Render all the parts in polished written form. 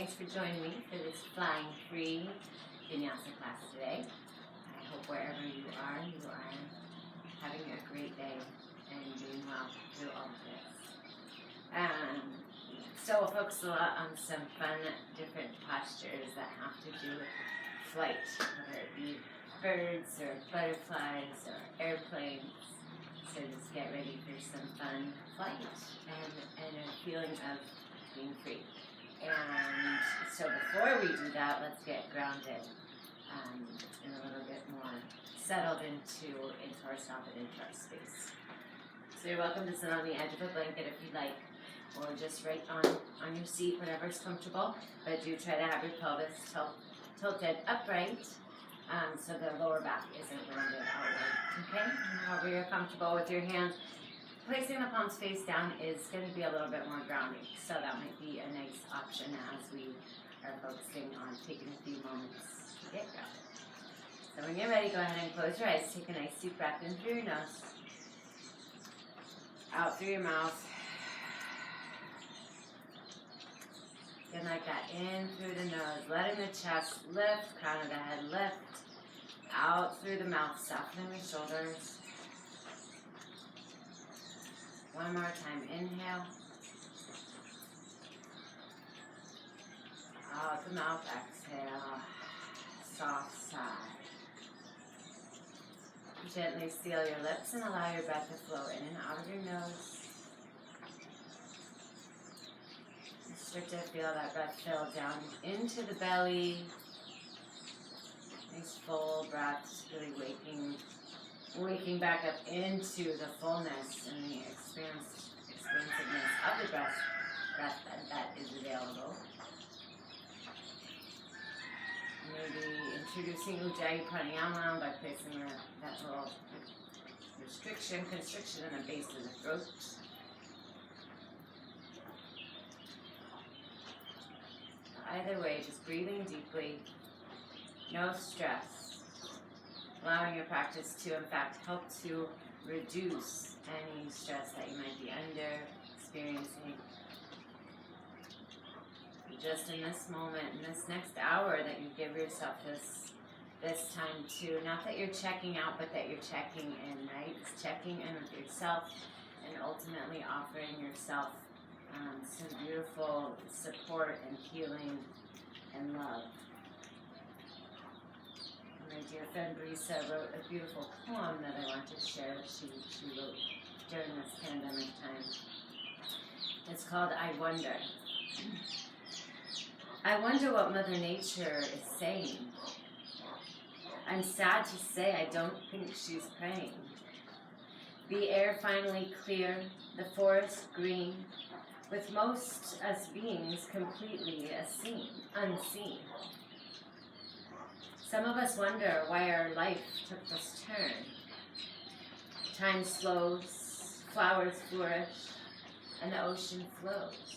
Thanks for joining me for this flying free Vinyasa class today. I hope wherever you are having a great day and doing well through all of this. So we'll focus a lot on some fun, different postures that have to do with flight, whether it be birds or butterflies or airplanes. So just get ready for some fun flight and a feeling of being free. And so before we do that, let's get grounded and a little bit more settled into ourselves and into our space. So you're welcome to sit on the edge of a blanket if you'd like, or just right on your seat, whatever's comfortable. But do try to have your pelvis tilted upright so the lower back isn't rounded outward. Okay? And however you're comfortable with your hands. Placing the palms face down is going to be a little bit more grounding, so that might be a nice option as we are focusing on taking a few moments to get grounded. So when you're ready, go ahead and close your eyes. Take a nice deep breath in through your nose, out through your mouth. Again, like that, in through the nose, letting the chest lift, crown of the head lift, out through the mouth, softening the shoulders. One more time, inhale. Out the mouth, exhale. Soft sigh. Gently seal your lips and allow your breath to flow in and out of your nose. Start to feel that breath fill down into the belly. Nice full breaths, really waking back up into the fullness and the expansiveness of the breath that is available. Maybe introducing Ujjayi Pranayama by placing that little constriction in the base of the throat. Either way, just breathing deeply, no stress. Allowing your practice to, in fact, help to reduce any stress that you might be experiencing. Just in this moment, in this next hour, that you give yourself this time to, not that you're checking out, but that you're checking in, right? It's checking in with yourself and ultimately offering yourself some beautiful support and healing and love. My dear friend Brisa wrote a beautiful poem that I want to share. She wrote during this pandemic time. It's called I Wonder. I wonder what Mother Nature is saying. I'm sad to say I don't think she's praying. The air finally clear, the forest green, with most us beings completely unseen. Some of us wonder why our life took this turn. Time slows, flowers flourish, and the ocean flows.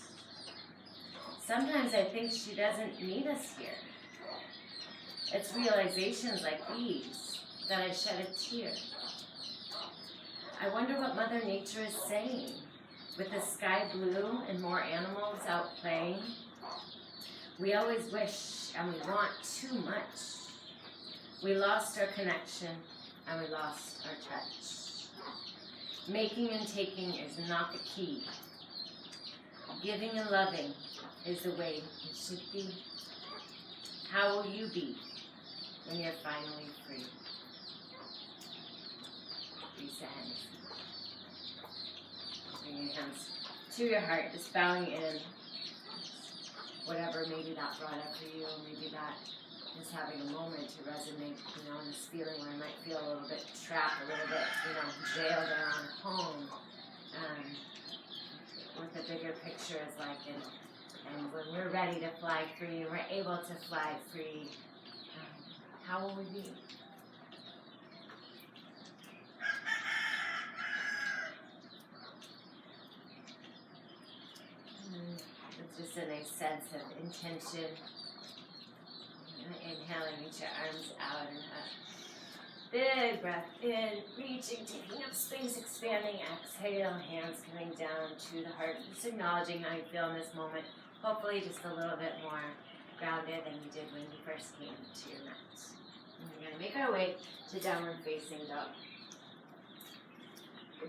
Sometimes I think she doesn't need us here. It's realizations like these that I shed a tear. I wonder what Mother Nature is saying, with the sky blue and more animals out playing. We always wish and we want too much. We lost our connection and we lost our touch. Making and taking is not the key. Giving and loving is the way it should be. How will you be when you're finally free? Lisa Henderson. Bring your hands to your heart, just bowing in. Whatever maybe that brought up for you, maybe that is having a moment to resonate, in this feeling where I might feel a little bit trapped, a little bit, jailed around home. What the bigger picture is like, and when we're ready to fly free, we're able to fly free, how will we be? It's just a nice sense of intention. Inhaling, reach your arms out and up. Big breath in, reaching, taking up space, expanding. Exhale, hands coming down to the heart. Just acknowledging how you feel in this moment. Hopefully just a little bit more grounded than you did when you first came to your mat. And we're going to make our way to downward facing dog.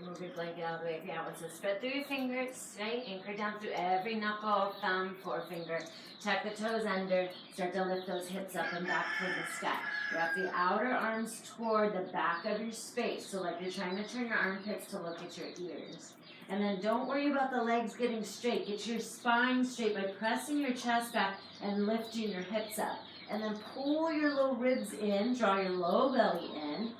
Move your blanket all the way down. So spread through your fingers, right? Anchor down through every knuckle, thumb, forefinger. Tuck the toes under. Start to lift those hips up and back toward the sky. Wrap the outer arms toward the back of your space. So like you're trying to turn your armpits to look at your ears. And then don't worry about the legs getting straight. Get your spine straight by pressing your chest back and lifting your hips up. And then pull your low ribs in. Draw your low belly in.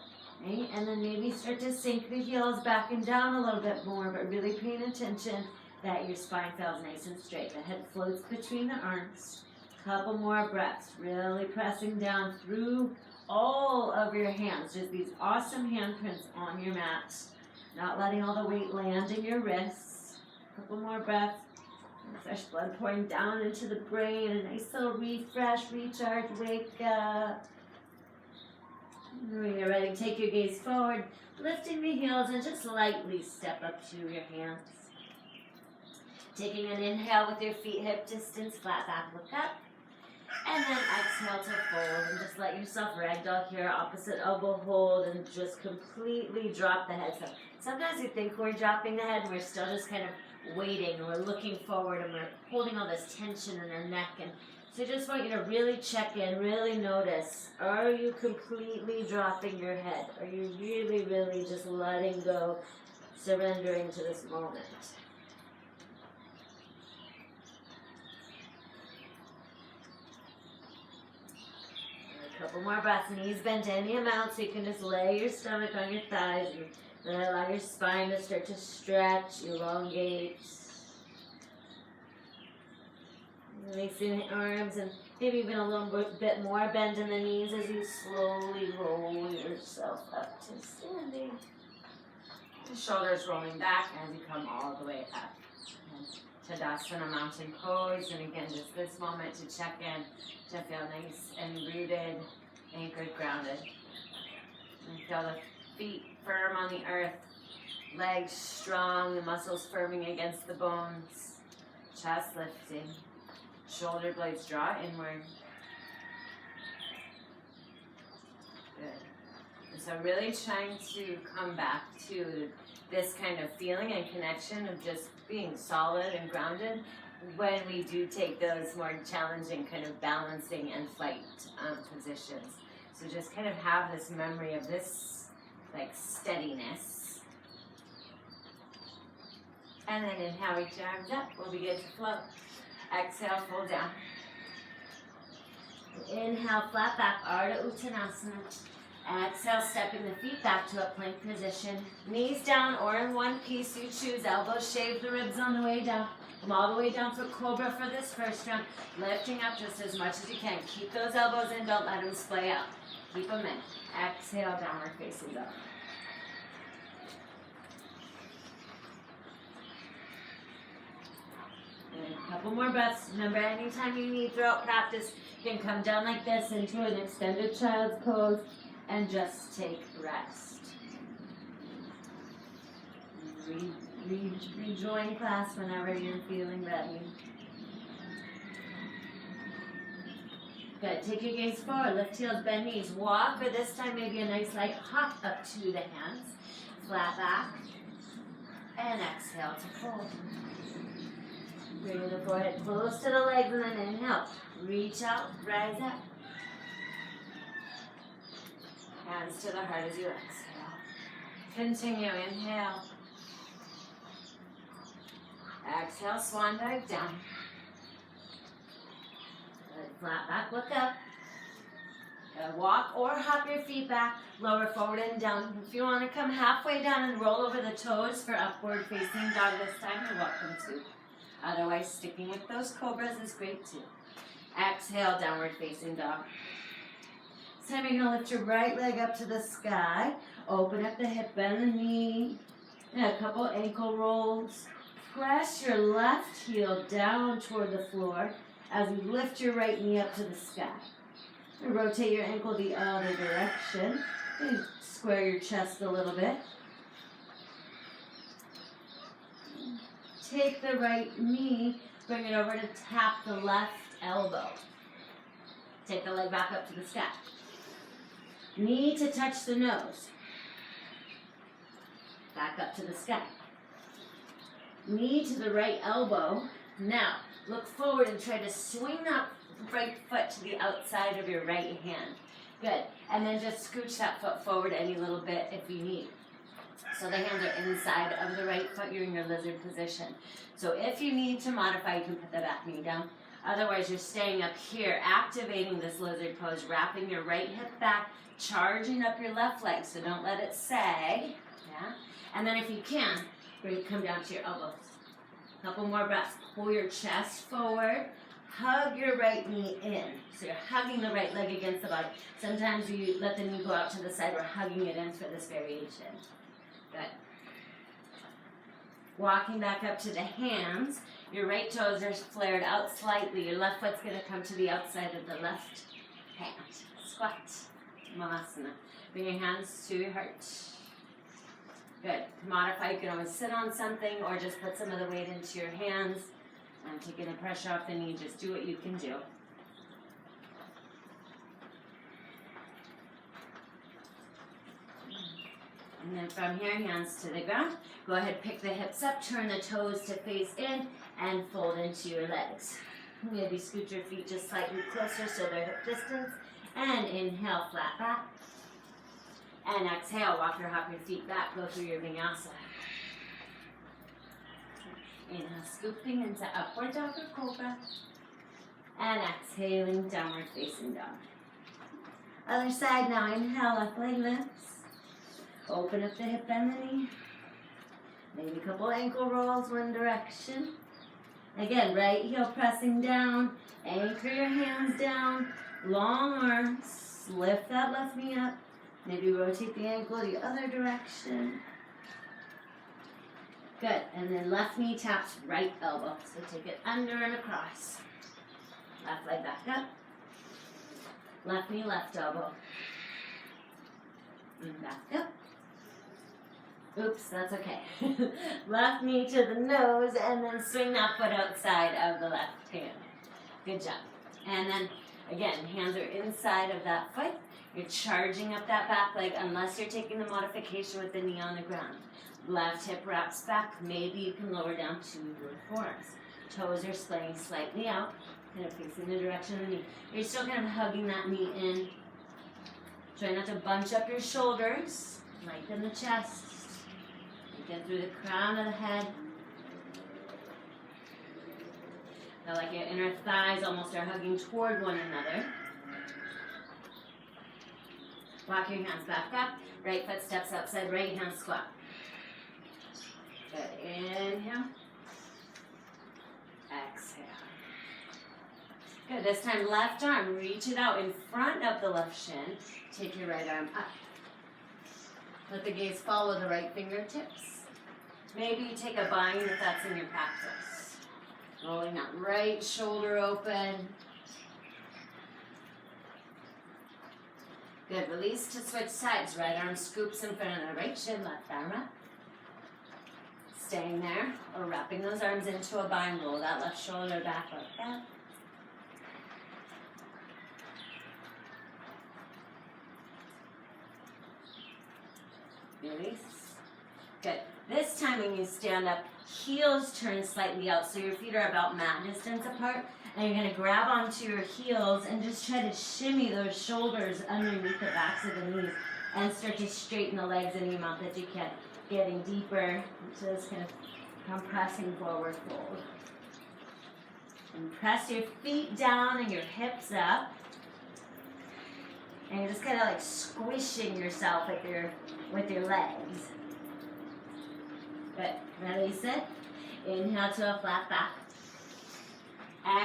Right? And then maybe start to sink the heels back and down a little bit more, but really paying attention that your spine feels nice and straight. The head floats between the arms. Couple more breaths, really pressing down through all of your hands. Just these awesome handprints on your mat. Not letting all the weight land in your wrists. Couple more breaths. And fresh blood pouring down into the brain. A nice little refresh, recharge, wake up. When you're ready, take your gaze forward, lifting the heels and just lightly step up to your hands. Taking an inhale with your feet hip distance, flat back, look up. And then exhale to fold and just let yourself ragdoll here, opposite elbow hold, and just completely drop the head. So sometimes we think we're dropping the head and we're still just kind of waiting and we're looking forward and we're holding all this tension in our neck. And so I just want you to really check in, really notice, are you completely dropping your head? Are you really, really just letting go, surrendering to this moment? A couple more breaths, knees bent any amount so you can just lay your stomach on your thighs and then allow your spine to start to stretch, elongate. Releasing the arms and maybe even a little bit more bend in the knees as you slowly roll yourself up to standing. The shoulders rolling back as you come all the way up. And Tadasana, mountain pose. And again, just this moment to check in, to feel nice and rooted, anchored, grounded. And feel the feet firm on the earth, legs strong, the muscles firming against the bones, chest lifting. Shoulder blades draw inward. Good. And so really trying to come back to this kind of feeling and connection of just being solid and grounded when we do take those more challenging kind of balancing and flight positions. So just kind of have this memory of this like steadiness. And then inhale, reach your arms up. We'll begin to float. Exhale, fold down. Inhale, flat back, Ardha Uttanasana. Exhale, stepping the feet back to a plank position. Knees down or in one piece, you choose. Elbows shave the ribs on the way down. Come all the way down for Cobra for this first round. Lifting up just as much as you can. Keep those elbows in, don't let them splay out. Keep them in. Exhale, downward facing dog. A couple more breaths. Remember, anytime you need throughout practice, you can come down like this into an extended child's pose and just take rest. Rejoin class whenever you're feeling ready. Good. Take your gaze forward. Lift heels, bend knees. Walk, or this time maybe a nice light hop up to the hands. Flat back. And exhale to fold. Bring the forehead close to the legs and then inhale. Reach out, rise up. Hands to the heart as you exhale. Continue, inhale. Exhale, swan dive down. Good, flat back, look up. Walk or hop your feet back, lower forward and down. If you want to come halfway down and roll over the toes for upward facing dog this time, you're welcome to. Otherwise, sticking with those cobras is great too. Exhale, downward facing dog. This time you're going to lift your right leg up to the sky. Open up the hip, bend the knee. And a couple ankle rolls. Press your left heel down toward the floor as you lift your right knee up to the sky. And rotate your ankle the other direction. And square your chest a little bit. Take the right knee, bring it over to tap the left elbow. Take the leg back up to the sky. Knee to touch the nose. Back up to the sky. Knee to the right elbow. Now, look forward and try to swing that right foot to the outside of your right hand. Good. And then just scooch that foot forward any little bit if you need. So the hands are inside of the right foot. You're in your lizard position. So if you need to modify, you can put the back knee down. Otherwise, you're staying up here, activating this lizard pose, wrapping your right hip back, charging up your left leg. So don't let it sag. Yeah. And then if you can, come down to your elbows. Couple more breaths. Pull your chest forward. Hug your right knee in. So you're hugging the right leg against the body. Sometimes you let the knee go out to the side. We're hugging it in for this variation. Good. Walking back up to the hands. Your right toes are flared out slightly. Your left foot's going to come to the outside of the left hand. Squat. Malasana. Bring your hands to your heart. Good. To modify, you can always sit on something or just put some of the weight into your hands. And taking the pressure off the knee, just do what you can do. And then from here, hands to the ground. Go ahead, pick the hips up, turn the toes to face in, and fold into your legs. Maybe scoot your feet just slightly closer so they're hip distance. And inhale, flat back. And exhale, walk or hop your feet back, go through your Vinyasa. Inhale, scooping into upward dog or cobra. And exhaling, downward facing dog. Other side now, inhale, left leg lifts. Open up the hip and the knee. Maybe a couple ankle rolls one direction. Again, right heel pressing down. Anchor your hands down. Long arms. Lift that left knee up. Maybe rotate the ankle the other direction. Good. And then left knee taps right elbow. So take it under and across. Left leg back up. Left knee, left elbow. And back up. Oops, that's okay. Left knee to the nose and then swing that foot outside of the left hand. Good job. And then, again, hands are inside of that foot. You're charging up that back leg unless you're taking the modification with the knee on the ground. Left hip wraps back. Maybe you can lower down to your forearms. Toes are splaying slightly out, kind of facing the direction of the knee. You're still kind of hugging that knee in. Try not to bunch up your shoulders. Lengthen the chest. Get through the crown of the head. Feel like your inner thighs almost are hugging toward one another. Walk your hands back up. Right foot steps outside, right hand squat. Good. Inhale. Exhale. Good. This time, left arm. Reach it out in front of the left shin. Take your right arm up. Let the gaze follow the right fingertips. Maybe you take a bind if that's in your practice. Rolling that right shoulder open. Good. Release to switch sides. Right arm scoops in front of the right shin, left arm up. Staying there or wrapping those arms into a bind. Roll that left shoulder back like that. Release. Good. This time when you stand up, heels turn slightly out so your feet are about mat distance apart. And you're going to grab onto your heels and just try to shimmy those shoulders underneath the backs of the knees and start to straighten the legs any amount that you can. Getting deeper, just kind of compressing forward fold. And press your feet down and your hips up. And you're just kind of like squishing yourself with your legs. Good. Release it. Inhale to a flat back.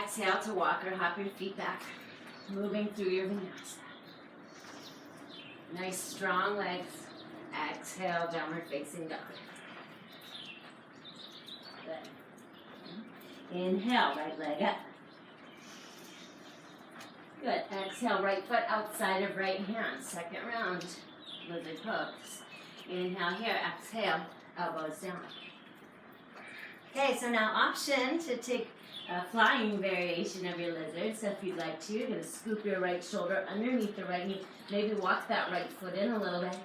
Exhale to walk or hop your feet back. Moving through your Vinyasa. Nice strong legs. Exhale, downward facing dog. Good. Inhale, right leg up. Good. Exhale, right foot outside of right hand. Second round. lizard pose. Inhale here, exhale, elbows down. Okay, so now option to take a flying variation of your lizard. So if you'd like to, you're going to scoop your right shoulder underneath the right knee. Maybe walk that right foot in a little bit.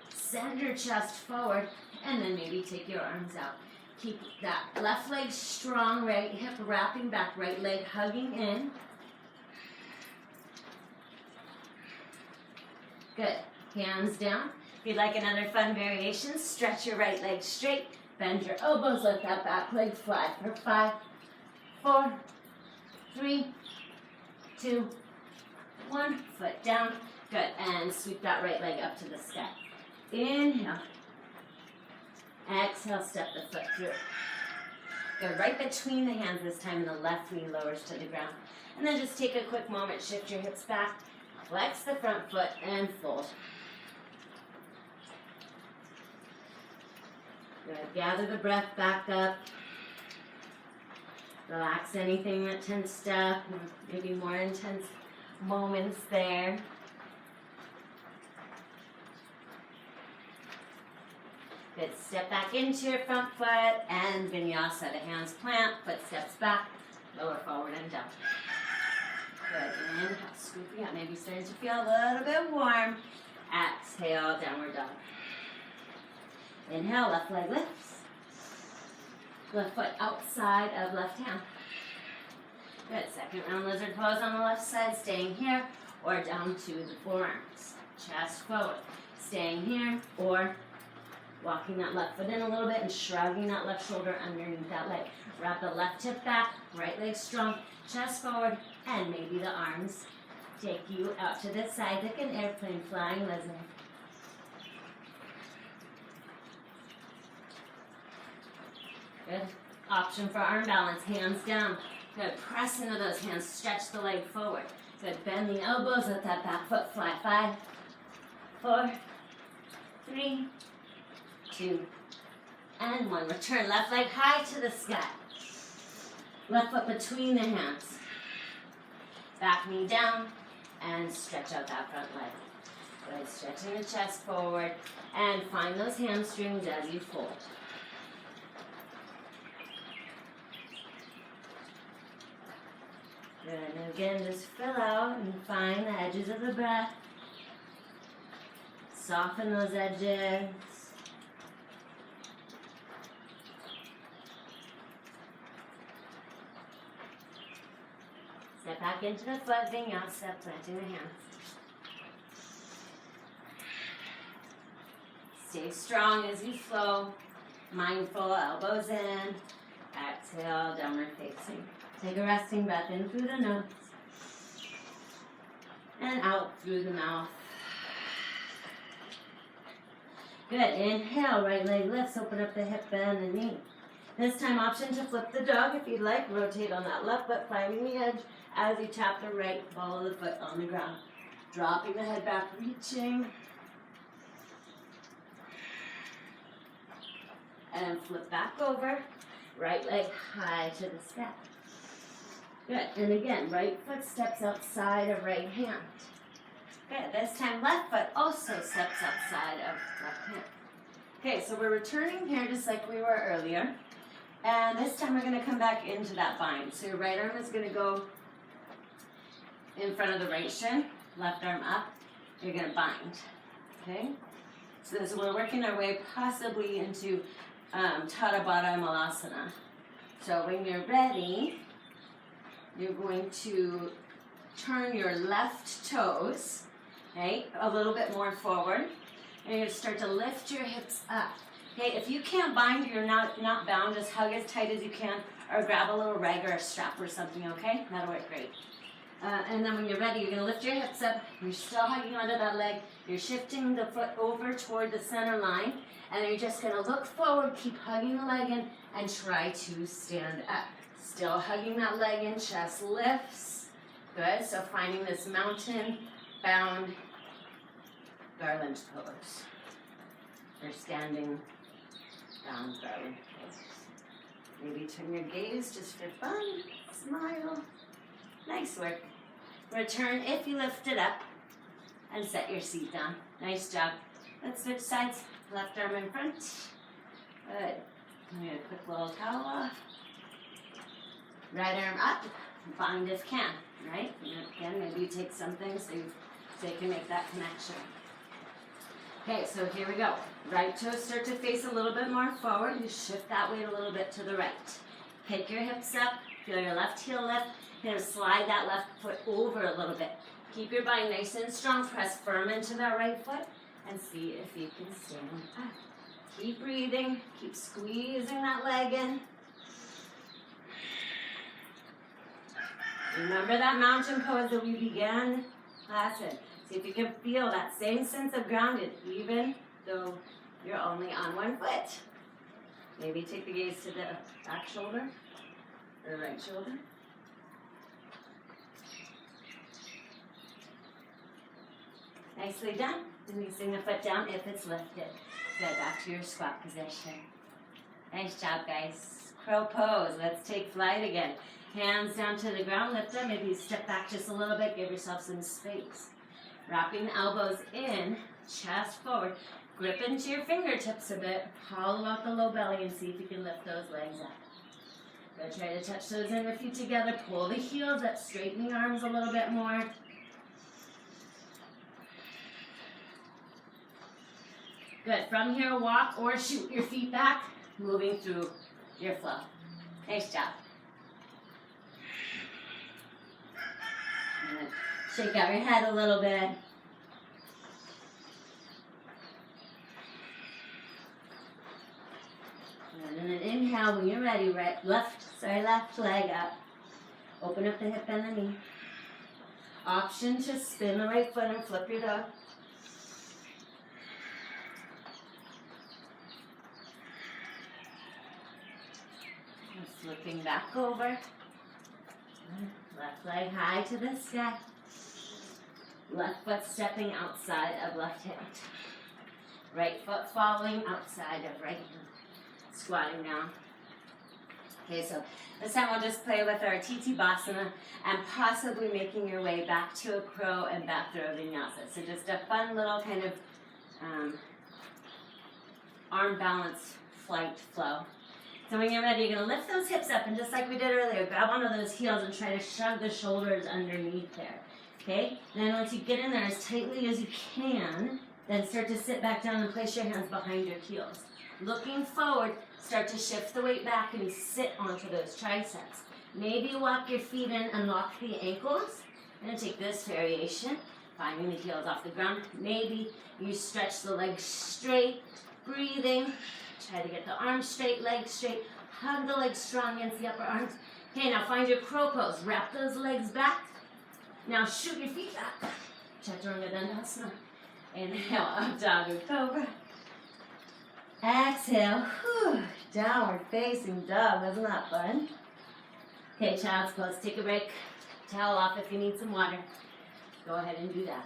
Send your chest forward, and then maybe take your arms out. Keep that left leg strong, right hip wrapping back, right leg hugging in. Good. Hands down. If you'd like another fun variation, stretch your right leg straight. Bend your elbows, let that back leg fly for 5, 4, 3, 2, 1. Foot down. Good. And sweep that right leg up to the sky. Inhale. Exhale, step the foot through. Good. Right between the hands this time, and the left knee lowers to the ground. And then just take a quick moment, shift your hips back, flex the front foot, and fold. Good. Gather the breath back up. Relax anything that tensed up. Maybe more intense moments there. Good. Step back into your front foot and Vinyasa. The hands plant, footsteps back, lower forward and down. Good. Inhale, scooping up. Maybe starting to feel a little bit warm. Exhale, downward dog. Inhale, left leg lifts. Left foot outside of left hand. Good. Second round lizard pose on the left side, staying here or down to the forearms. Chest forward. Staying here or walking that left foot in a little bit and shrugging that left shoulder underneath that leg. Wrap the left hip back, right leg strong, chest forward, and maybe the arms take you out to the side like an airplane flying lizard. Good. Option for arm balance, hands down. Good. Press into those hands, stretch the leg forward. Good. Bend the elbows, let that back foot fly. 5, 4, 3, 2, and 1. Return left leg high to the sky. Left foot between the hands. Back knee down and stretch out that front leg. Good. Stretching the chest forward and find those hamstrings as you fold. Good. And again, just fill out and find the edges of the breath. Soften those edges. Step back into the foot, Vinyasa, planting the hands. Stay strong as you flow. Mindful, elbows in. Exhale, downward facing. Take a resting breath in through the nose. And out through the mouth. Good. Inhale, right leg lifts, open up the hip, bend the knee. This time, option to flip the dog if you'd like. Rotate on that left foot, finding the edge as you tap the right ball of the foot on the ground. Dropping the head back, reaching. And flip back over. Right leg high to the sky. Good. And again, right foot steps outside of right hand. Good. This time, left foot also steps outside of left hand. Okay, so we're returning here just like we were earlier. And this time we're going to come back into that bind. So your right arm is going to go in front of the right shin, left arm up. You're going to bind. Okay? So this, we're working our way possibly into Tadha Baddha Malasana. So when you're ready, you're going to turn your left toes, okay, a little bit more forward. And you're going to start to lift your hips up. Okay, if you can't bind, you're not bound, just hug as tight as you can or grab a little rag or a strap or something, okay? That'll work great. And then when you're ready, you're going to lift your hips up. You're still hugging onto that leg. You're shifting the foot over toward the center line. And you're just going to look forward, keep hugging the leg in, and try to stand up. Still hugging that leg in, chest lifts. Good, so finding this mountain bound garland pose. Or standing bound garland pose. Maybe turn your gaze just for fun. Smile. Nice work. Return if you lift it up and set your seat down. Nice job. Let's switch sides. Left arm in front. Good. Give me a quick little towel off. Right arm up. Bind if can, right? And again, maybe you take something so you can make that connection. Okay, so here we go. Right toes start to face a little bit more forward. You shift that weight a little bit to the right. Pick your hips up. Feel your left heel lift. Kind of slide that left foot over a little bit. Keep your body nice and strong. Press firm into that right foot and see if you can stand up. Keep breathing. Keep squeezing that leg in. Remember that mountain pose that we began lesson. See if you can feel that same sense of grounded, even though you're only on one foot. Maybe take the gaze to the back shoulder or right shoulder. Nicely done. Releasing the foot down if it's lifted. Good, back to your squat position. Nice job, guys. Crow pose. Let's take flight again. Hands down to the ground, lift them. Maybe you step back just a little bit, give yourself some space. Wrapping the elbows in, chest forward. Grip into your fingertips a bit. Hollow out the low belly and see if you can lift those legs up. Good, try to touch those inner feet together. Pull the heels up, straighten the arms a little bit more. Good, from here, walk or shoot your feet back, moving through your flow. Nice job. Shake out your head a little bit. And then inhale when you're ready, left leg up. Open up the hip and the knee. Option to spin the right foot and flip your dog. And flipping back over. Left leg high to the sky. Left foot stepping outside of left hand. Right foot following outside of right hand. Squatting down. Okay, so this time we'll just play with our Titabasana and possibly making your way back to a crow and back through a vinyasa. So just a fun little kind of arm balance flight flow. So when you're ready, you're going to lift those hips up, and just like we did earlier, grab one of those heels and try to shove the shoulders underneath there. Okay? And then once you get in there as tightly as you can, then start to sit back down and place your hands behind your heels. Looking forward, start to shift the weight back and sit onto those triceps. Maybe you walk your feet in and lock the ankles. And take this variation, finding the heels off the ground. Maybe you stretch the legs straight, breathing. Try to get the arms straight, legs straight. Hug the legs strong against the upper arms. Okay, now find your crow pose. Wrap those legs back. Now shoot your feet back. Chaturanga Dandasana. Inhale, up dog cobra. Exhale, whew, downward facing dog. Wasn't that fun? Okay, child's pose. Take a break. Towel off if you need some water. Go ahead and do that.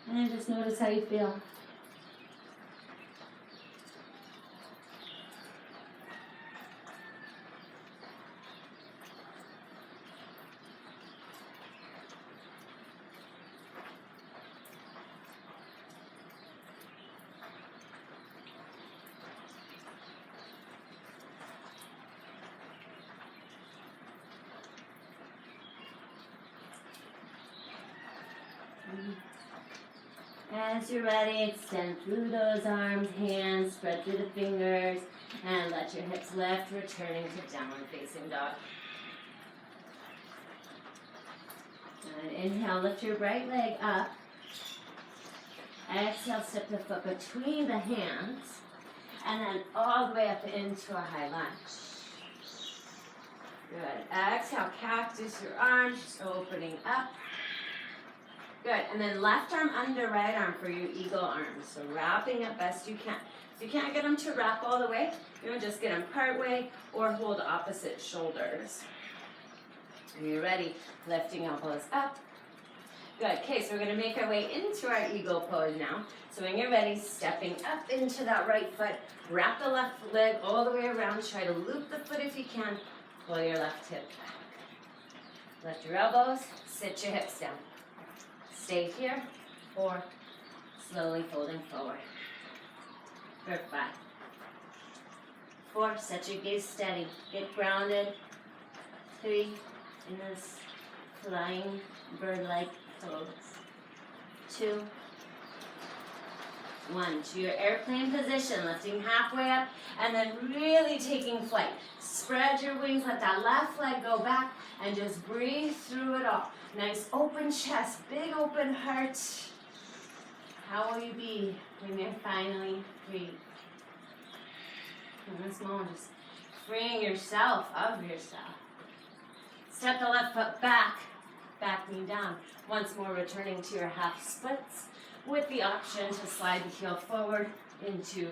And just notice how you feel. As you're ready, extend through those arms, hands, spread through the fingers, and let your hips lift, returning to downward facing dog. And inhale, lift your right leg up. Exhale, step the foot between the hands, and then all the way up into a high lunge. Good. Exhale, cactus your arms, just opening up. Good, and then left arm under right arm for your eagle arms. So wrapping up best you can. If you can't get them to wrap all the way, you know, just get them part way or hold opposite shoulders. And you're ready, lifting elbows up. Good, okay, so we're gonna make our way into our eagle pose now. So when you're ready, stepping up into that right foot, wrap the left leg all the way around, try to loop the foot if you can, pull your left hip back. Lift your elbows, sit your hips down. Stay here. 4. Slowly folding forward. For 5. 4. Set your gaze steady. Get grounded. 3. In this flying bird-like pose. 2. 1. To your airplane position, lifting halfway up, and then really taking flight. Spread your wings, let that left leg go back, and just breathe through it all. Nice open chest, big open heart. How will you be when you're finally free? In this moment, just freeing yourself of yourself. Step the left foot back, back knee down. Once more, returning to your half splits, with the option to slide the heel forward into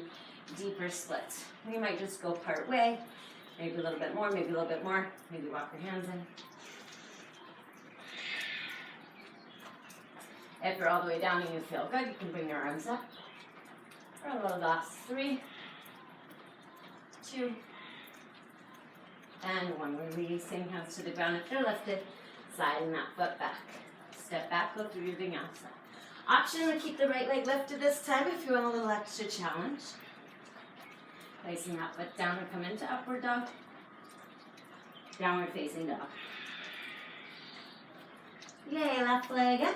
deeper splits. You might just go part way, maybe a little bit more, maybe a little bit more, maybe walk your hands in. If you're all the way down and you feel good, you can bring your arms up. For a little last 3, 2, and 1. We're releasing hands to the ground if they're lifted, sliding that foot back. Step back, go through your vinyasa. Option to keep the right leg lifted this time if you want a little extra challenge. Placing that foot down or come into upward dog. Downward facing dog. Yay, left leg up.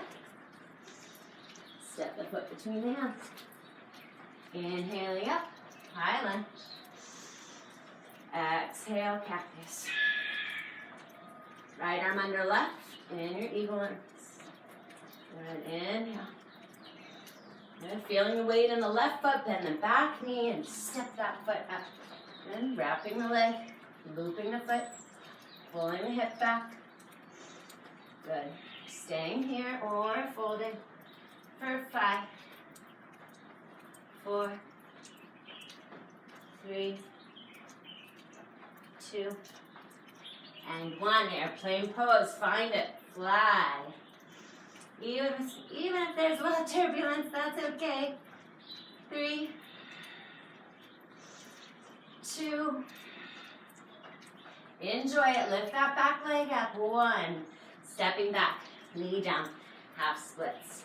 Step the foot between the hands. Inhaling up, high lunge. Exhale, cactus. Right arm under left, in your eagle arms. Good, inhale. Good, feeling the weight in the left foot, bend the back knee and step that foot up. Then wrapping the leg, looping the foot, pulling the hip back. Good. Staying here or folding for 5, 4, 3, 2, and 1. Airplane pose. Find it. Fly. Even if there's a little turbulence, that's okay. 3, 2. Enjoy it. Lift that back leg up. 1. Stepping back. Knee down. Half splits.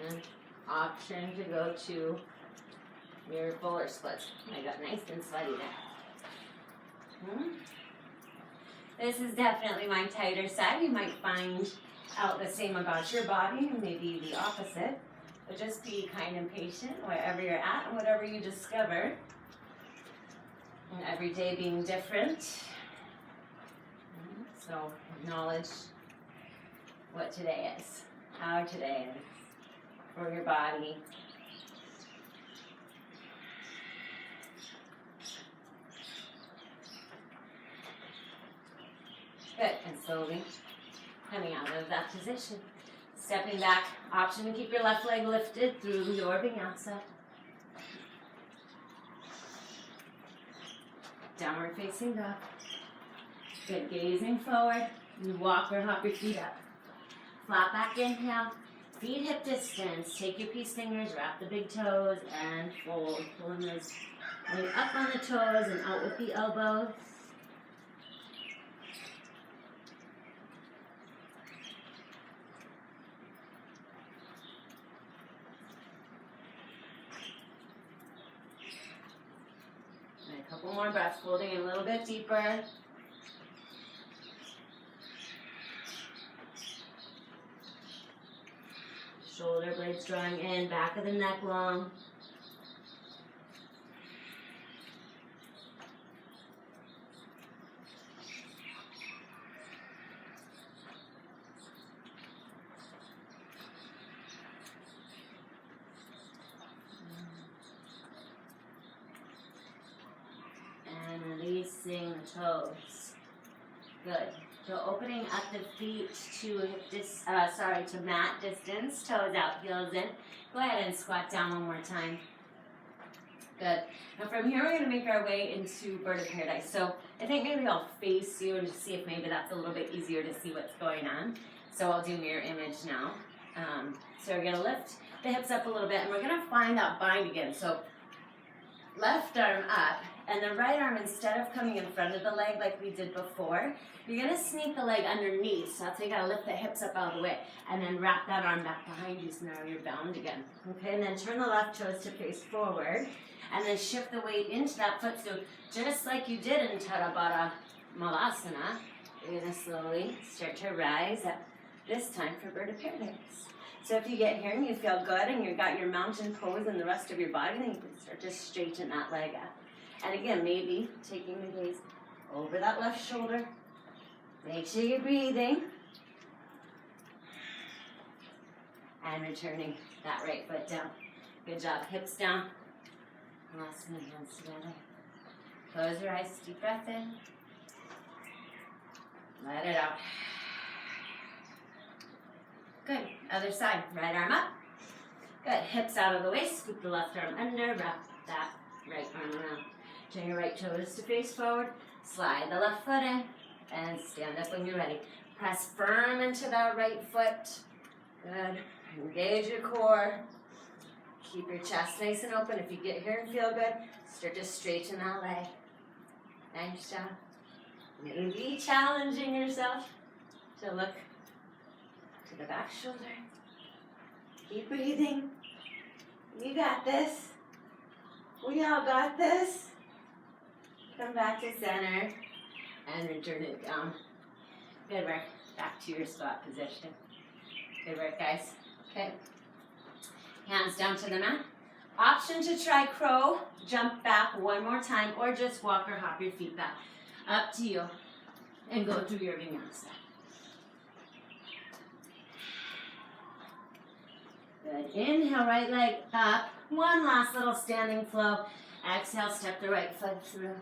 And option to go to your fuller splits. I got nice and sweaty there. This is definitely my tighter side. You might find out the same about your body, and maybe the opposite. But just be kind and patient wherever you're at and whatever you discover. And every day being different. So acknowledge what today is, how today is for your body. Good, and slowly coming out of that position. Stepping back, option to keep your left leg lifted through your vinyasa. Downward facing dog. Good, gazing forward. You walk or hop your feet up. Flat back inhale. Feet hip distance. Take your peace fingers, wrap the big toes, and fold. Pulling those weight up on the toes and out with the elbows. Couple more breaths, folding in a little bit deeper. Shoulder blades drawing in, back of the neck long. Releasing the toes. Good. So opening up the feet to to mat distance. Toes out, heels in. Go ahead and squat down one more time. Good. Now from here we're going to make our way into bird of paradise. So I think maybe I'll face you and just see if maybe that's a little bit easier to see what's going on. So I'll do mirror image now. So we're going to lift the hips up a little bit and we're going to find that bind again. So left arm up And the right arm, instead of coming in front of the leg like we did before, you're gonna sneak the leg underneath. So that's why you gotta lift the hips up out of the way. And then wrap that arm back behind you so now you're bound again. Okay, and then turn the left toes to face forward. And then shift the weight into that footstool, just like you did in Tadabara Malasana. You're gonna slowly start to rise up, this time for bird of paradise. So if you get here and you feel good and you've got your mountain pose and the rest of your body, then you can start to straighten that leg up. And again, maybe taking the gaze over that left shoulder. Make sure you're breathing. And returning that right foot down. Good job. Hips down. Last minute, hands together. Close your eyes. Deep breath in. Let it out. Good. Other side. Right arm up. Good. Hips out of the way. Scoop the left arm under. Wrap that right arm around. Turn your right toes to face forward. Slide the left foot in. And stand up when you're ready. Press firm into that right foot. Good. Engage your core. Keep your chest nice and open. If you get here and feel good, start to straighten that leg. Nice job. Maybe challenging yourself to look to the back shoulder. Keep breathing. You got this. We all got this. Come back to center and return it down. Good work. Back to your squat position. Good work, guys. Okay. Hands down to the mat. Option to try crow, jump back one more time, or just walk or hop your feet back. Up to you. And go through your vinyasa. Good. Inhale, right leg up. One last little standing flow. Exhale, step the right foot through.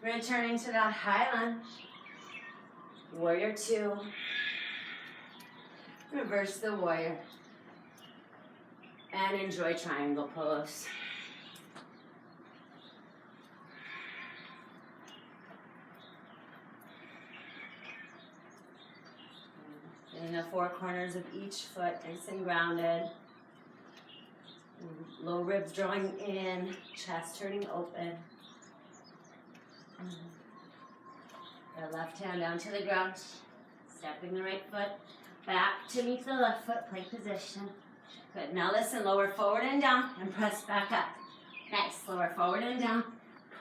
Returning to that high lunge. Warrior two. Reverse the warrior. And enjoy triangle pose. In the four corners of each foot, nice and grounded. Low ribs drawing in, chest turning open. The left hand down to the ground, stepping the right foot back to meet the left foot, plank position. Good. Now listen, lower forward and down and press back up. Nice. Lower forward and down,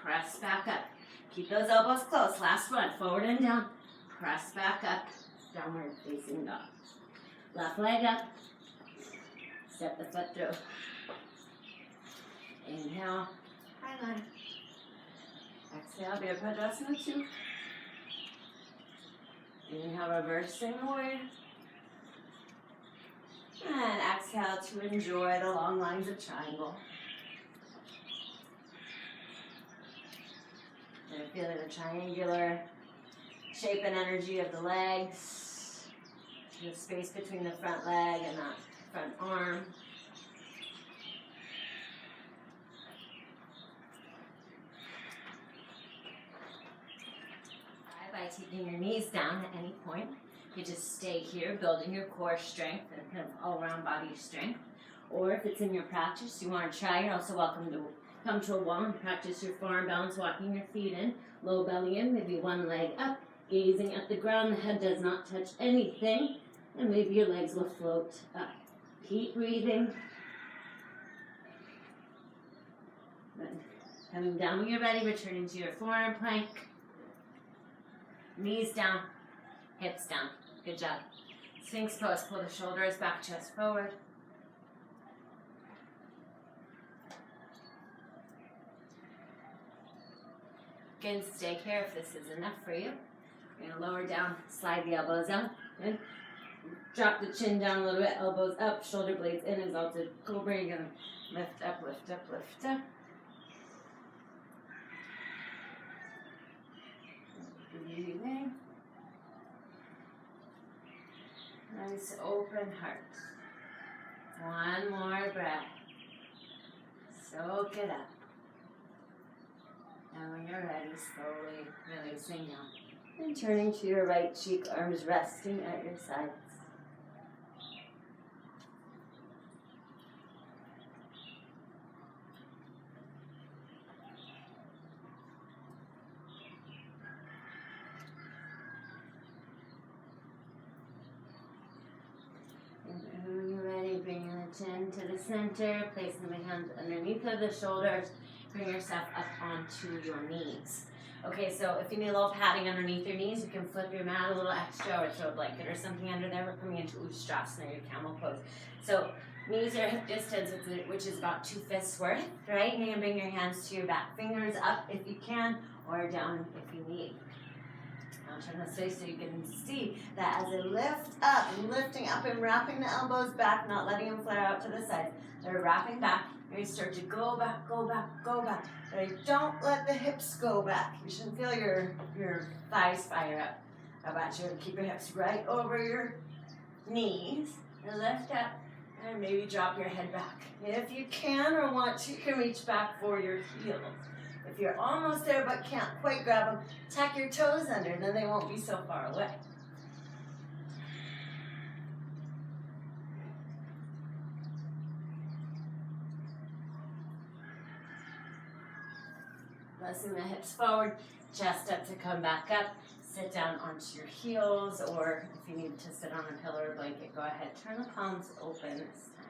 press back up. Keep those elbows close. Last one. Forward and down, press back up. Downward facing dog. Left leg up. Step the foot through. Inhale, high line. Exhale, Virabhadrasana 2. Inhale, reversing warrior. And exhale to enjoy the long lines of triangle. And feeling the triangular shape and energy of the legs. The space between the front leg and that front arm. By taking your knees down at any point. You just stay here, building your core strength and kind of all-around body strength. Or if it's in your practice, you want to try, you're also welcome to come to a wall and practice your forearm balance, walking your feet in, low belly in, maybe one leg up, gazing at the ground, the head does not touch anything, and maybe your legs will float up. Keep breathing. Good. Coming down when you're ready, returning to your forearm plank. Knees down, hips down. Good job. Sphinx pose. Pull the shoulders back, chest forward. Again, stay here if this is enough for you. You're going to lower down, slide the elbows out. Good. Drop the chin down a little bit, elbows up, shoulder blades in, exalted cobra. You're going to lift up, lift up, lift up. Breathing. Nice open heart. One more breath. Soak it up. And when you're ready, slowly releasing down. And turning to your right cheek, arms resting at your sides. center, placing the hands underneath of the shoulders. Bring yourself up onto your knees. Okay, so if you need a little padding underneath your knees, you can flip your mat a little extra or throw a blanket or something under there. We're coming into Ustrasana, your camel pose. So knees are hip distance, which is about 2 fists worth, right? And you can bring your hands to your back, fingers up if you can, or down if you need. I'll turn this way so you can see that as I lift up, I'm lifting up and wrapping the elbows back, not letting them flare out to the sides. They're wrapping back. You start to go back, go back, go back. But don't let the hips go back. You should feel your thighs fire up. I want you to keep your hips right over your knees and lift up and maybe drop your head back. If you can or want to, you can reach back for your heels. If you're almost there but can't quite grab them, tuck your toes under, then they won't be so far away. Pressing the hips forward, chest up to come back up. Sit down onto your heels, or if you need to sit on a pillow or blanket, go ahead. Turn the palms open this time.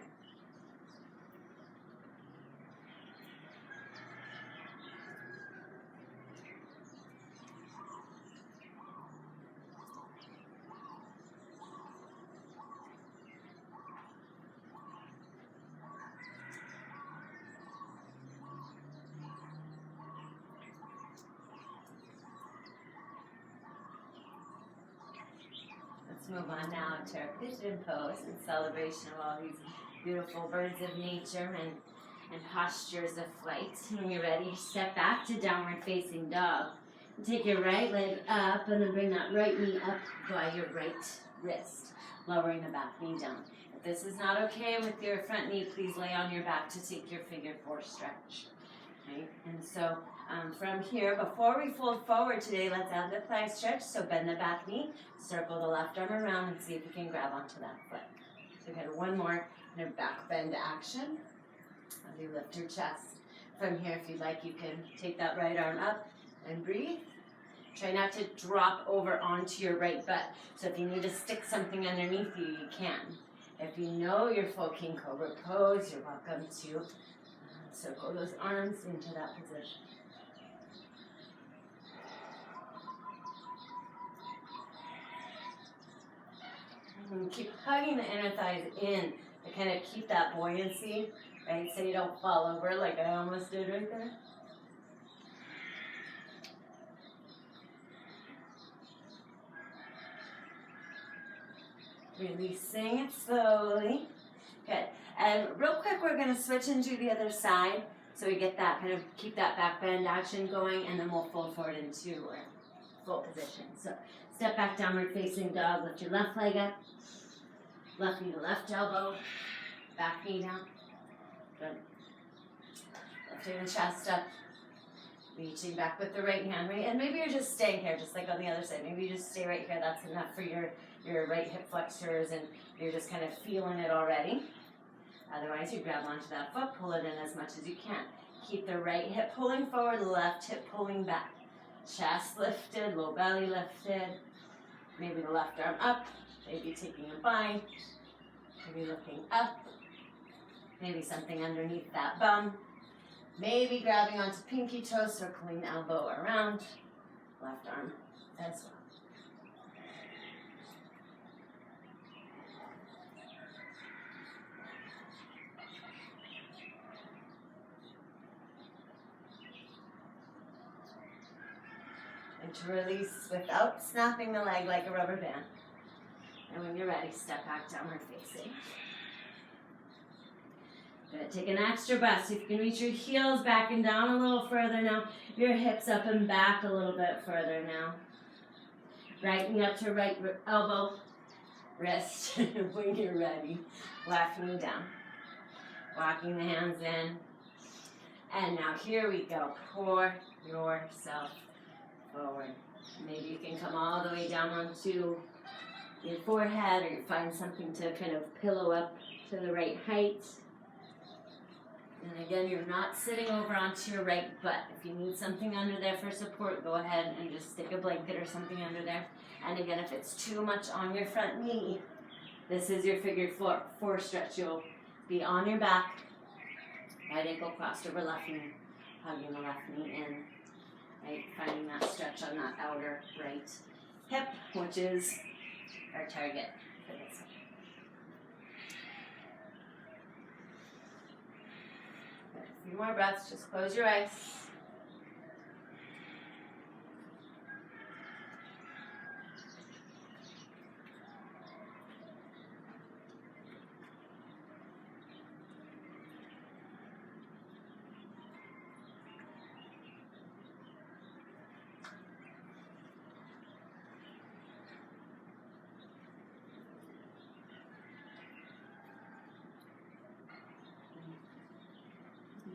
Move on now to our pigeon pose in celebration of all these beautiful birds of nature and postures of flight. When you're ready, step back to downward facing dog. And take your right leg up and then bring that right knee up by your right wrist, lowering the back knee down. If this is not okay with your front knee, please lay on your back to take your figure 4 stretch. Right? And so from here, before we fold forward today, let's add the thigh stretch. So bend the back knee, circle the left arm around, and see if you can grab onto that foot. So get one more kind of back bend action. As you lift your chest. From here, if you'd like, you can take that right arm up and breathe. Try not to drop over onto your right butt. So if you need to stick something underneath you, you can. If you know your full King Cobra pose, you're welcome to circle those arms into that position. And keep hugging the inner thighs in to kind of keep that buoyancy, right? So you don't fall over like I almost did right there. Releasing it slowly. Good. And real quick, we're going to switch and do the other side. So we get that kind of, keep that back bend action going, and then we'll fold forward into full position. So step back, downward facing dog. Lift your left leg up. Left knee to left elbow. Back knee down. Good. Lifting the chest up. Reaching back with the right hand, right? And maybe you're just staying here, just like on the other side. Maybe you just stay right here. That's enough for your right hip flexors, and you're just kind of feeling it already. Otherwise, you grab onto that foot, pull it in as much as you can. Keep the right hip pulling forward, left hip pulling back. Chest lifted, low belly lifted. Maybe the left arm up, maybe taking a bind, maybe looking up, maybe something underneath that bum. Maybe grabbing onto pinky toe, circling the elbow around, left arm as well. And to release without snapping the leg like a rubber band. And when you're ready, step back, downward facing. Good. Take an extra breath. So if you can reach your heels back and down a little further now. Your hips up and back a little bit further now. Right knee up to right elbow, wrist when you're ready. Left knee down. Walking the hands in. And now here we go. Pour yourself forward. Maybe you can come all the way down onto your forehead, or you find something to kind of pillow up to the right height. And again, you're not sitting over onto your right butt. If you need something under there for support, go ahead and just stick a blanket or something under there. And again, if it's too much on your front knee, this is your figure 4 stretch. You'll Be on your back. Right ankle crossed over left knee. Hugging the left knee in. Right, finding that stretch on that outer right hip, which is our target for this one. A few more breaths, just close your eyes.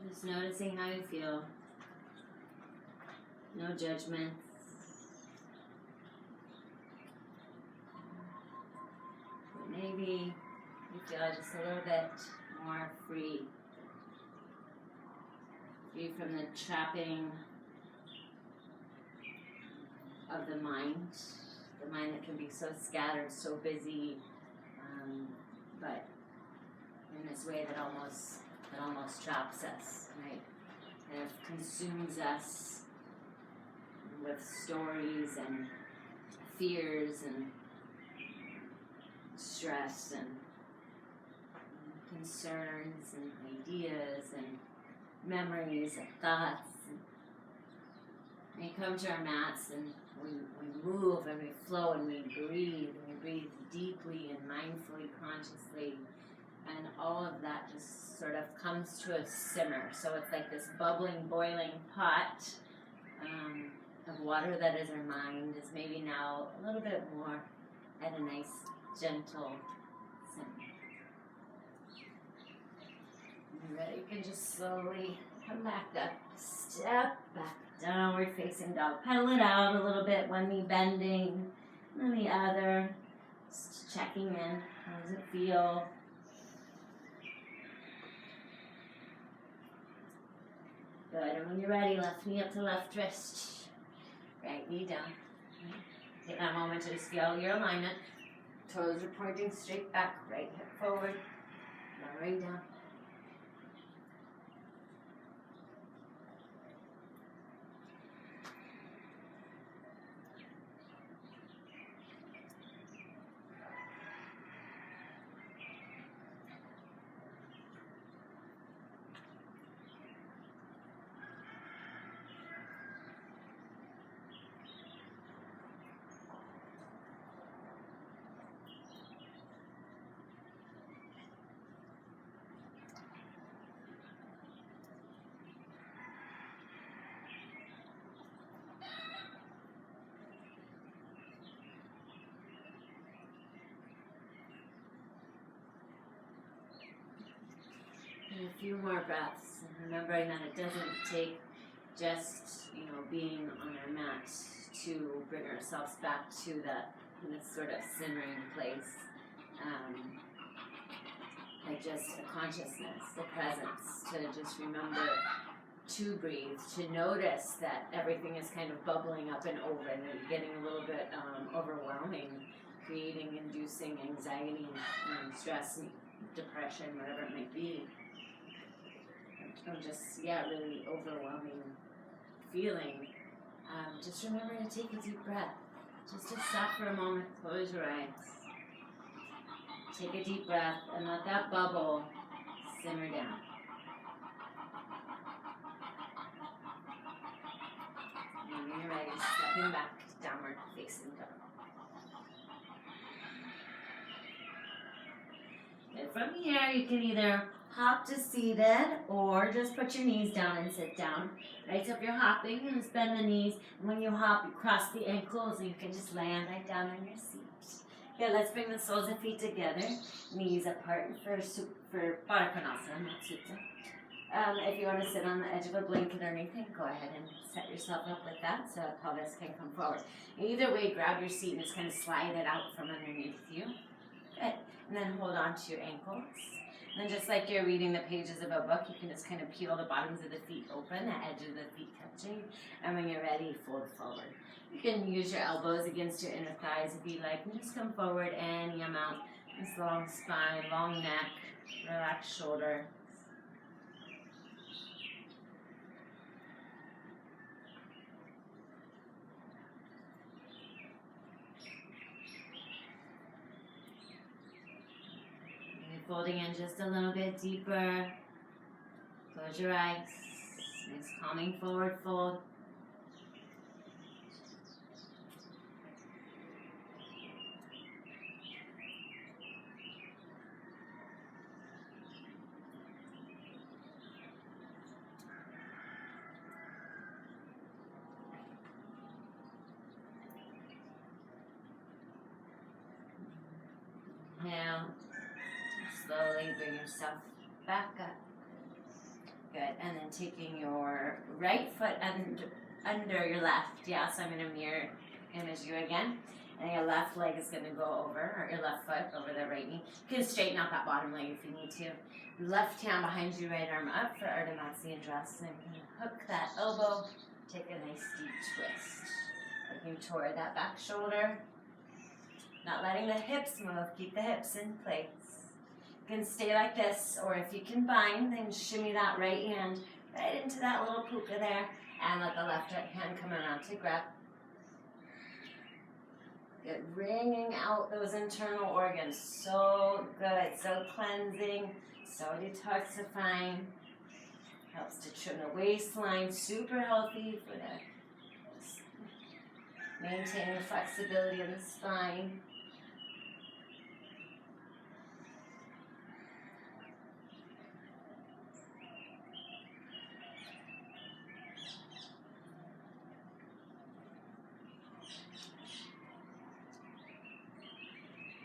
Just noticing how you feel. No judgments. Maybe you feel just a little bit more free. Free from the trapping of the mind. The mind that can be so scattered, so busy, but in this way that almost traps us, right? Kind of consumes us with stories and fears and stress and concerns and ideas and memories and thoughts. And we come to our mats and we move and we flow and we breathe deeply and mindfully, consciously. And all of that just sort of comes to a simmer. So it's like this bubbling, boiling pot of water that is our mind is maybe now a little bit more at a nice, gentle simmer. When you're ready, you can just slowly come back up, step back, downward facing dog. Pedal it out a little bit, one knee bending, and then the other. Just checking in. How does it feel? Good, and when you're ready, left knee up to left wrist, right knee down. Take that moment to just feel your alignment. Toes are pointing straight back, right hip forward, lowering down. And a few more breaths, and remembering that it doesn't take just, being on our mat to bring ourselves back to this sort of simmering place. Like just the consciousness, the presence, to just remember to breathe, to notice that everything is kind of bubbling up and over and getting a little bit overwhelming, inducing anxiety and stress and depression, whatever it might be. Really overwhelming feeling. Just remember to take a deep breath. Just to stop for a moment, close your eyes. Take a deep breath and let that bubble simmer down. And when you're ready, stepping back, downward facing dog. And from here, you can either hop to seated or just put your knees down and sit down. Right, so if you're hopping, you just bend the knees. And when you hop, you cross the ankles and you can just land right down on your seat. Okay, let's bring the soles of feet together. Knees apart for Baddha Konasana, not Sutta. If you want to sit on the edge of a blanket or anything, go ahead and set yourself up with that so that pelvis can come forward. Either way, grab your seat and just kind of slide it out from underneath you. Good. And then hold on to your ankles. And just like you're reading the pages of a book, you can just kind of peel the bottoms of the feet open, the edge of the feet touching. And when you're ready, fold forward. You can use your elbows against your inner thighs if you like. And just come forward any amount. This long spine, long neck. Relax shoulder. Folding in just a little bit deeper. Close your eyes. Nice calming forward fold. Now, slowly bring yourself back up. Good. And then taking your right foot under your left. Yeah, so I'm going to mirror image you again. And your left leg is going to go over, or your left foot over the right knee. You can straighten out that bottom leg if you need to. Left hand behind you, right arm up for Ardha Matsyendrasana. And I'm going to hook that elbow. Take a nice deep twist. Looking toward that back shoulder. Not letting the hips move. Keep the hips in place. You can stay like this, or if you can bind, then shimmy that right hand right into that little puka there, and let the left hand come around to grab. Good. Wringing out those internal organs. So good. So cleansing. So detoxifying. Helps to trim the waistline. Super healthy for the maintaining the flexibility of the spine.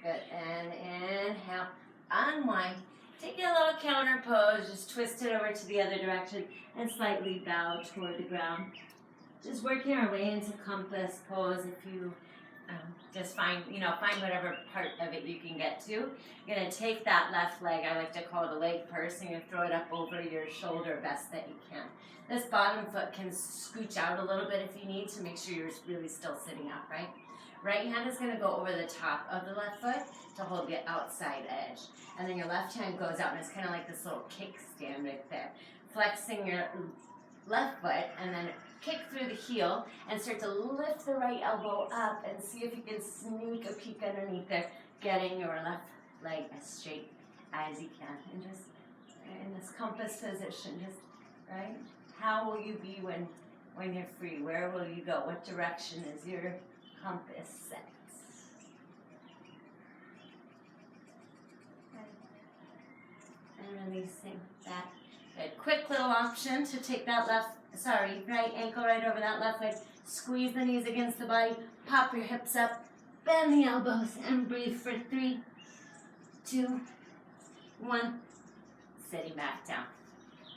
Good, and inhale, unwind. Take a little counter pose, just twist it over to the other direction and slightly bow toward the ground. Just working our way into compass pose. If you just find whatever part of it you can get to. You're gonna take that left leg, I like to call it a leg purse, and you throw it up over your shoulder best that you can. This bottom foot can scooch out a little bit if you need to make sure you're really still sitting upright. Right hand is going to go over the top of the left foot to hold the outside edge. And then your left hand goes out, and it's kind of like this little kickstand right there. Flexing your left foot, and then kick through the heel, and start to lift the right elbow up, and see if you can sneak a peek underneath there, getting your left leg as straight as you can. And just in this compass position, just, right? How will you be when you're free? Where will you go? What direction is your compass set? And releasing that. Good. Quick little option to take that right ankle right over that left leg. Squeeze the knees against the body. Pop your hips up. Bend the elbows and breathe for 3, 2, 1. Sitting back down.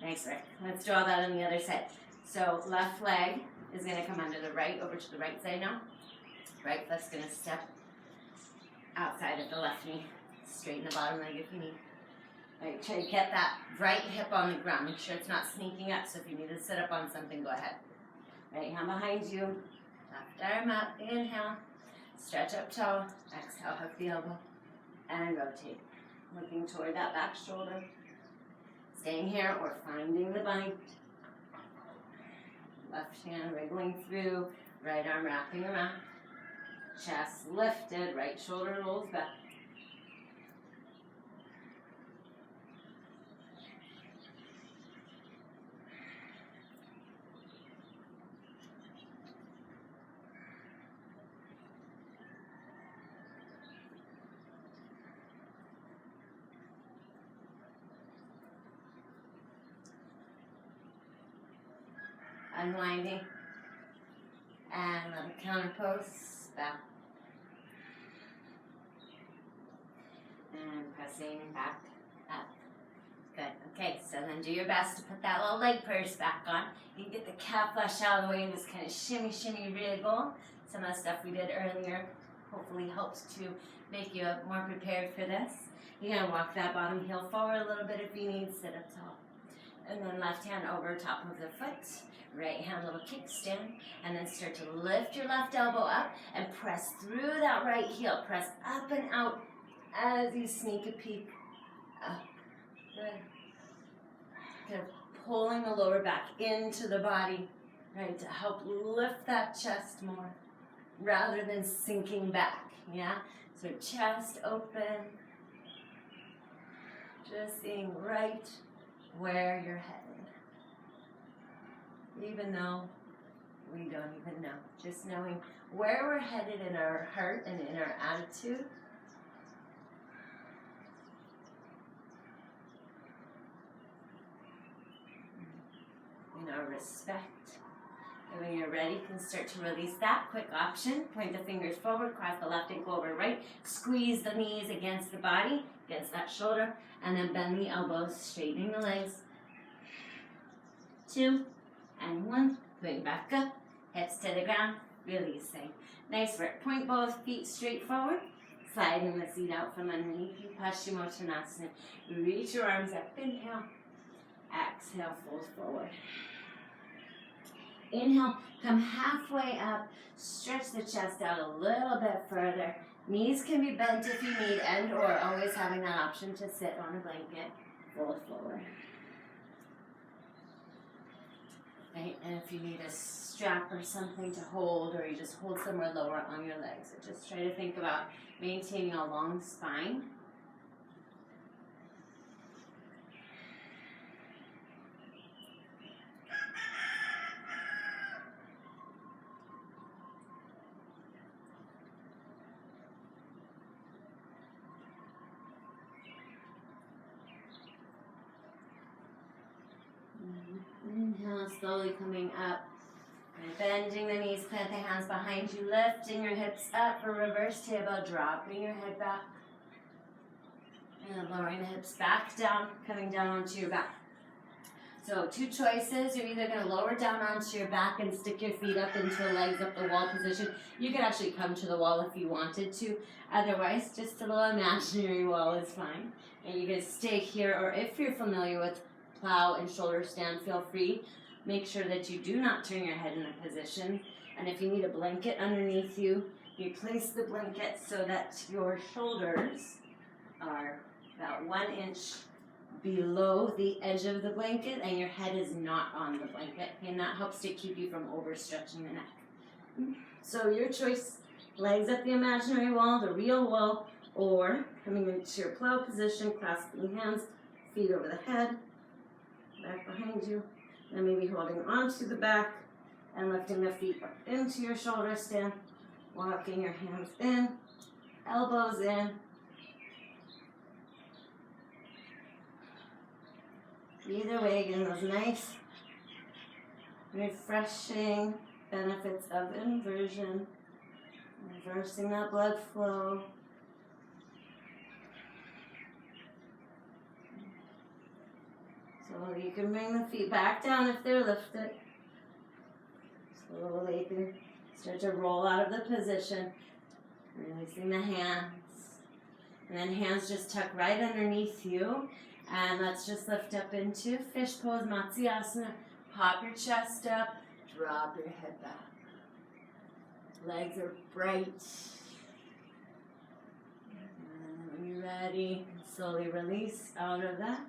Nice work. Let's draw that on the other side. So left leg is going to come under the right, over to the right side now. Right foot's going to step outside of the left knee. Straighten the bottom leg if you need. Right, try to get that right hip on the ground. Make sure it's not sneaking up, so if you need to sit up on something, go ahead. Right hand behind you. Left arm up. Inhale. Stretch up tall. Exhale, hook the elbow. And rotate. Looking toward that back shoulder. Staying here or finding the bind. Left hand wriggling through. Right arm wrapping around. Chest lifted. Right shoulder rolls back. Unwinding, and let a counter pose, back, and pressing back up. Good. Okay, so then do your best to put that little leg purse back on. You can get the calf flesh out of the way and just kind of shimmy, shimmy, wriggle. Some of the stuff we did earlier hopefully helps to make you more prepared for this. You're going to walk that bottom heel forward a little bit if you need, sit up tall. And then left hand over top of the foot. Right hand little kickstand, and then start to lift your left elbow up and press through that right heel. Press up and out as you sneak a peek up Good. Kind of pulling the lower back into the body, right, to help lift that chest more rather than sinking back, yeah? So chest open, just seeing right where you're headed. Even though we don't even know, just knowing where we're headed in our heart and in our attitude. In our respect. And when you're ready, you can start to release that. Quick option, point the fingers forward, cross the left ankle over right, squeeze the knees against the body, against that shoulder, and then bend the elbows, straightening the legs. 2 and 1, going back up, hips to the ground, releasing. Nice work. Point both feet straight forward, sliding the seat out from underneath you, Paschimottanasana. Reach your arms up, inhale, exhale, fold forward. Inhale, come halfway up, stretch the chest out a little bit further. Knees can be bent if you need, and or always having that option to sit on a blanket, fold forward. Right, and if you need a strap or something to hold, or you just hold somewhere lower on your legs, so just try to think about maintaining a long spine. Inhale, slowly coming up. Bending the knees, plant the hands behind you, lifting your hips up for reverse table, dropping your head back. And then lowering the hips back down, coming down onto your back. So 2 choices. You're either going to lower down onto your back and stick your feet up into a legs up the wall position. You could actually come to the wall if you wanted to. Otherwise, just a little imaginary wall is fine. And you can stay here, or if you're familiar with plow and shoulder stand, feel free. Make sure that you do not turn your head in a position. And if you need a blanket underneath you, you place the blanket so that your shoulders are about 1 inch below the edge of the blanket and your head is not on the blanket. And that helps to keep you from overstretching the neck. So your choice, legs up the imaginary wall, the real wall, or coming into your plow position, clasping hands, feet over the head, back behind you, and maybe holding onto the back and lifting the feet up into your shoulder stand, walking your hands in, elbows in. Either way, getting those nice, refreshing benefits of inversion, reversing that blood flow. So you can bring the feet back down if they're lifted. Slowly you can start to roll out of the position, releasing the hands. And then hands just tuck right underneath you. And let's just lift up into fish pose, Matsyasana. Pop your chest up, drop your head back. Legs are bright. And when you're ready, slowly release out of that.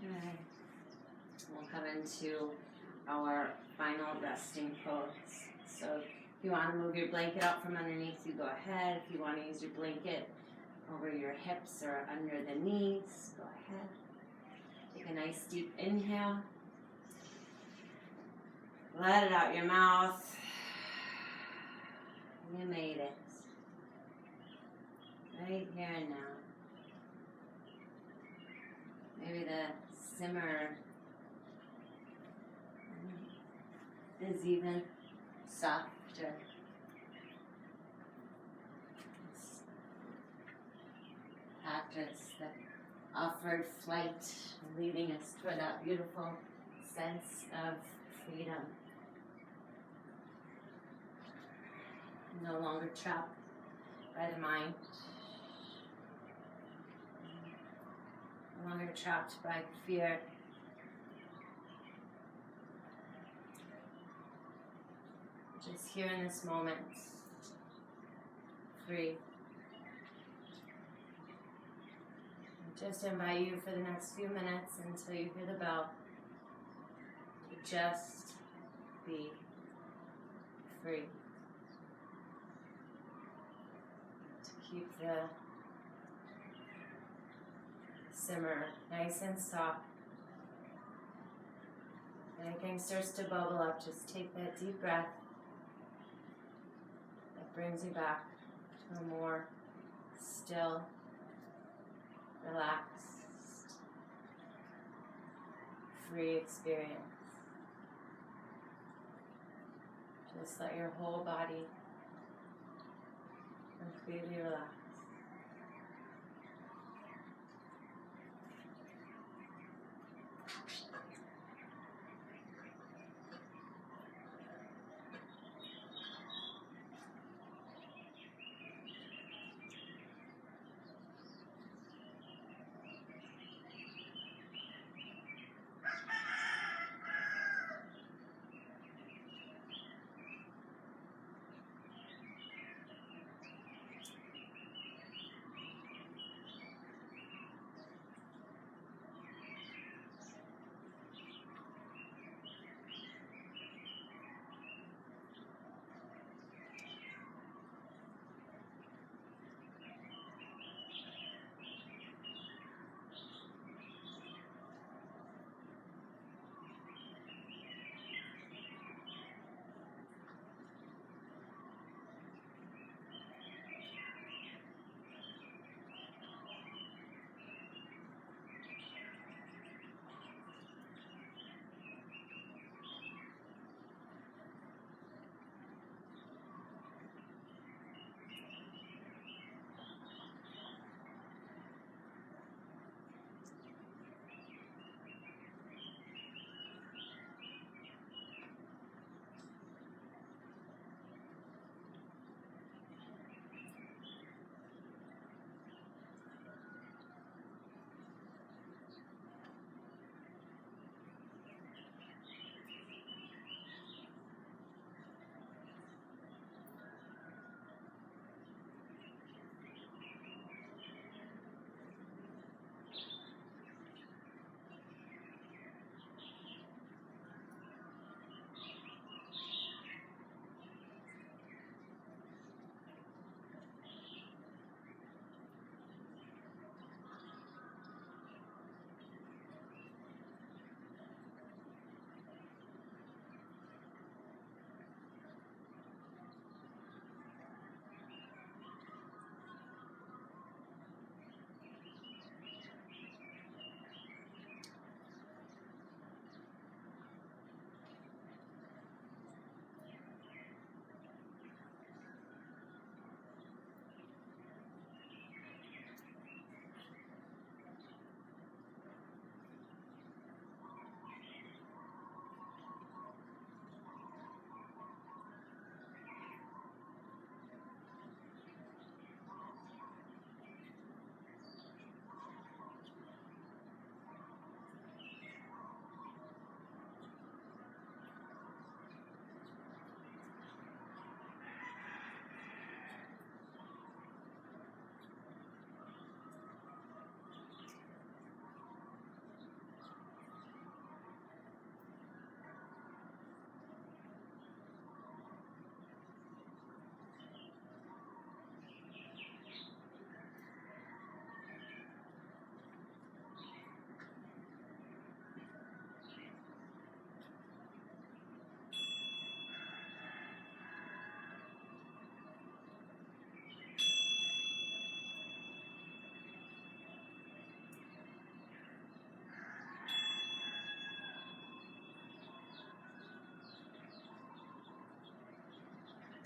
Alright. We'll come into our final resting pose. So if you want to move your blanket out from underneath you, go ahead. If you want to use your blanket over your hips or under the knees, go ahead. Take a nice deep inhale. Let it out your mouth. You made it. Right here and now. Maybe the simmer is even softer. Practice the offered flight, leading us toward that beautiful sense of freedom. No longer trapped by the mind. No longer trapped by fear. Just here in this moment, free. Just invite you for the next few minutes until you hear the bell to just be free. To keep the simmer nice and soft. If anything starts to bubble up, just take that deep breath. That brings you back to a more still, relaxed, free experience. Just let your whole body completely relax.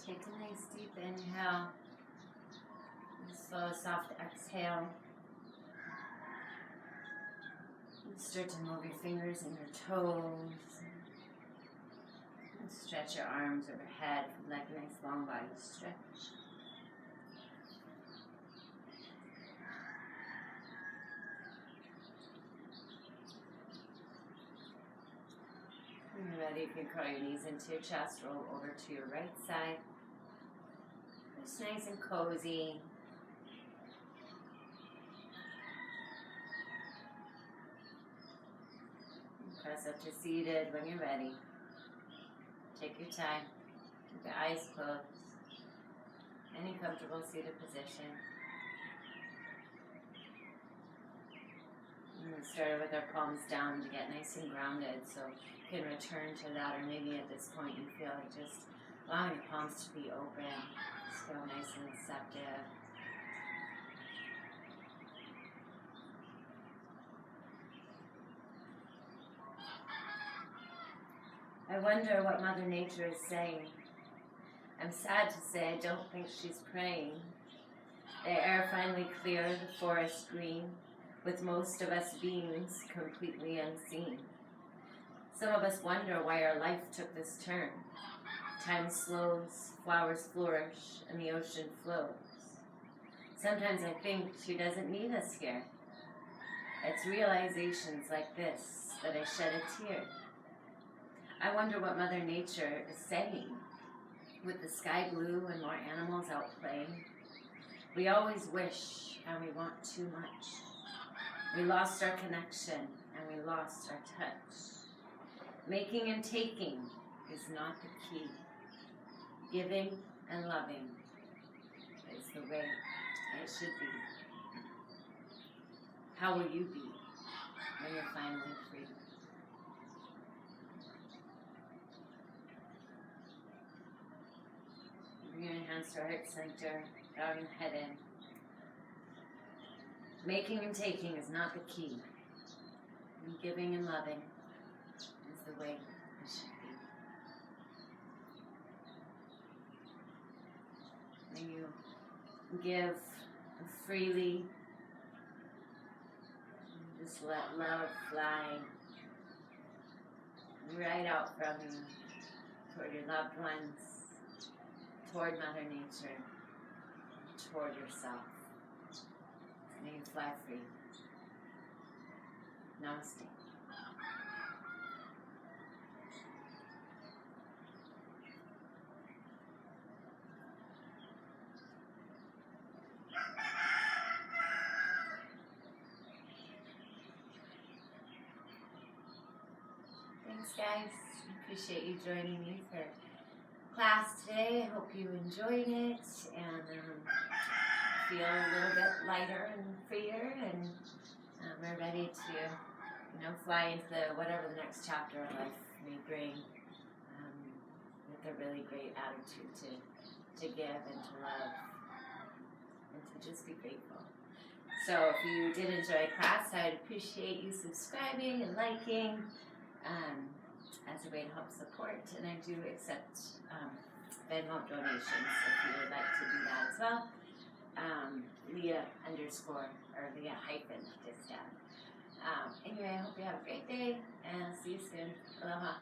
Take a nice deep inhale. Slow, soft exhale. Start to move your fingers and your toes. And stretch your arms overhead, like a nice long body stretch. When you're ready, you can curl your knees into your chest, roll over to your right side. Just nice and cozy. up to seated when you're ready. Take your time. Keep your eyes closed. Any comfortable seated position. And we started with our palms down to get nice and grounded, so you can return to that, or maybe at this point you feel like just allowing your palms to be open. Just feel nice and receptive. I wonder what Mother Nature is saying. I'm sad to say I don't think she's praying. The air finally clear, the forest green, with most of us beings completely unseen. Some of us wonder why our life took this turn. Time slows, flowers flourish, and the ocean flows. Sometimes I think she doesn't need us here. It's realizations like this that I shed a tear. I wonder what Mother Nature is saying. With the sky blue and more animals out playing, we always wish and we want too much. We lost our connection and we lost our touch. Making and taking is not the key. Giving and loving is the way it should be. How will you be when you're finally free? Bring your hands to our heart center, bowing the head in. Making and taking is not the key. And giving and loving is the way it should be. May you give freely. Just let love fly right out from you toward your loved ones, toward Mother Nature, toward yourself. May you fly free. Namaste. Thanks, guys. Appreciate you joining me for class today. I hope you enjoyed it and feel a little bit lighter and freer, and we're ready to, fly into whatever the next chapter of life may bring, with a really great attitude to give and to love and to just be grateful. So if you did enjoy class, I'd appreciate you subscribing and liking as a way to help support, and I do accept Venmo donations if you would like to do that as well. Leah Leah-Distan. Anyway, I hope you have a great day, and I'll see you soon. Aloha.